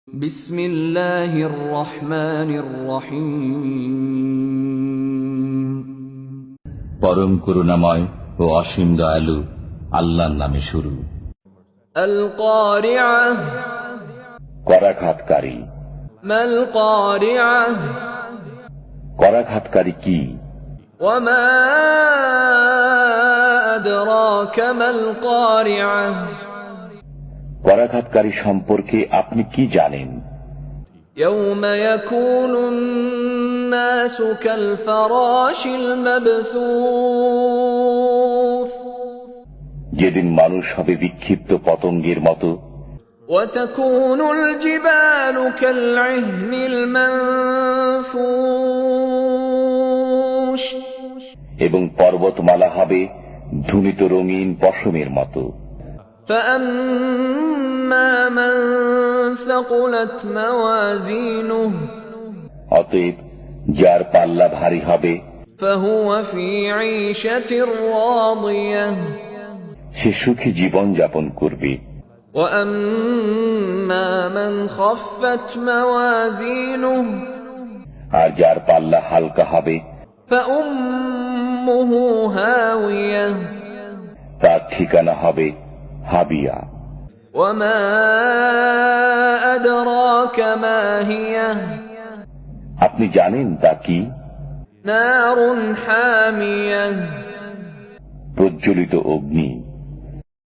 বিসমিল্লাহির রহমানির রহিম। পরম করুণাময় ও অসীম দয়ালু আল্লাহর নামে শুরু। আল কারিআহ, করাঘাতকারী। মাল কারিআহ, করাঘাতকারী কি? ওয়া মা আদরাকা মাল কারিআহ, করাঘাতকারী সম্পর্কে আপনি কি জানেন? ইয়াউমা ইয়াকুনুন নাসু কাল ফারাশিল মাবসুস, যেদিন মানুষ হবে বিক্ষিপ্ত পতঙ্গের মতো। ওয়া তাকুনুল জিবালু কাল ইহনিল মানফুশ, এবং পর্বতমালা হবে ধূলিত রঙিন পশমের মতো। فأما من ثقلت موازينه, অতএব যার পাল্লা ভারী হবে فهو في عيشة راضية, সে সুখী জীবন যাপন করবে। وأما من خفت موازينه, আর যার পাল্লা হালকা হবে فأمه هاوية, তার ঠিকানা হবে হাবিয়া। وما أدراك ما هي, আপনি জানেন তা কি? نار حامية, প্রজ্বলিত অগ্নি।